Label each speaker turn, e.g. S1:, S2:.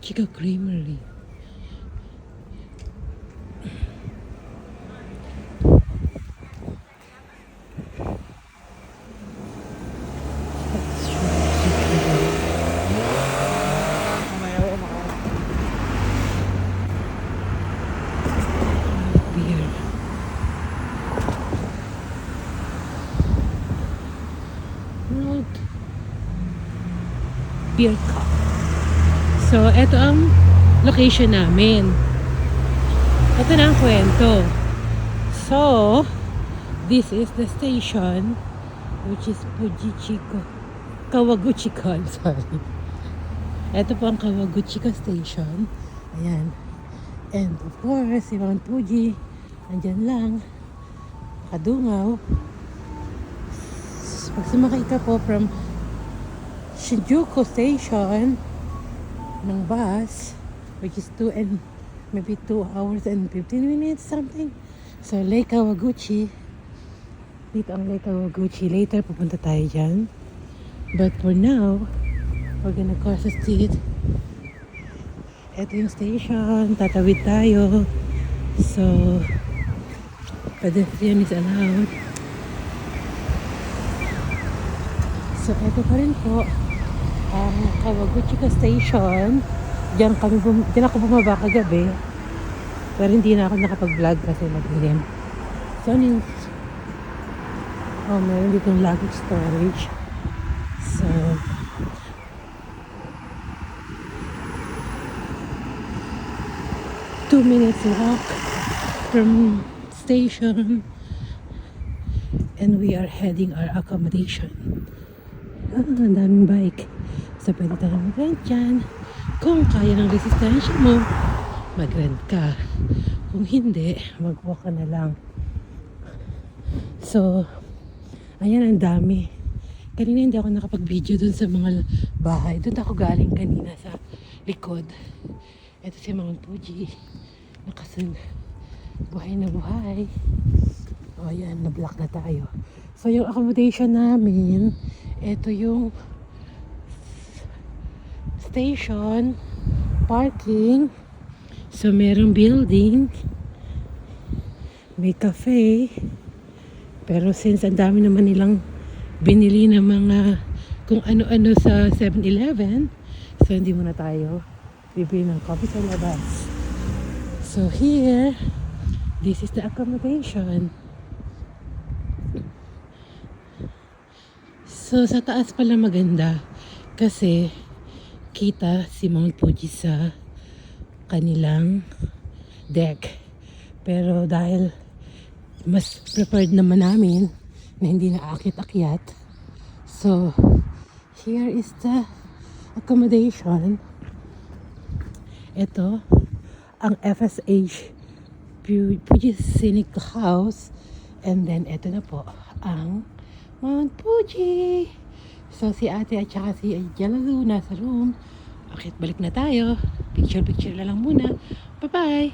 S1: Kawaguchika Creamery. Beer. Not beer cup. So, eto ang location namin. Ito na ang kwento. So, this is the station, which is Kawaguchika. I'm sorry. Ito po ang Kawaguchika Station. Ayan. And of course, si Mount Fuji, andyan lang. Kadungaw. Pag sumakay ka po from Shinjuku Station ng bus, which is 2 hours and 15 minutes something. So Lake Kawaguchi, dito ang Lake Kawaguchi. Later pupunta tayo dyan, but for now we're gonna cross the street. Ito yung station, tatawid tayo. So pedestrian is allowed. So ito pa rin po ang Kawaguchika Station. Diyan ako bumaba kagabi. Pero hindi na ako nakapag-vlog kasi mag-ilim. So ano yung... Oh, meron ditong luggage storage. So... 2 minutes walk from station. And we are heading our accommodation. Ang daming bike. So pwede tayo mag-rent dyan. Kung kaya ng resistensya mo, mag-rent ka. Kung hindi, mag-walk ka na lang. So, ayan, ang dami. Kanina hindi ako nakapag-video dun sa mga bahay. Dun ako galing kanina sa likod. Ito si Mount Fuji. Nakasun. Buhay na buhay. O ayan, na-block na tayo. So, yung accommodation namin, ito yung station, parking. So, merong building, may cafe. Pero since ang dami naman nilang binili ng mga kung ano-ano sa 7-Eleven, so hindi muna tayo bibili ng coffee sa labas. So, here, this is the accommodation. So, sa taas pala maganda kasi kita si Mount Fuji sa kanilang deck. Pero dahil mas prepared naman namin na hindi na akit-akyat, so here is the accommodation. Ito ang FSH Fuji Scenic House, and then ito na po ang Mount Fuji. So si ate at saka si Jalalu nasa room. Akit balik na tayo. Picture na lang muna. Bye bye.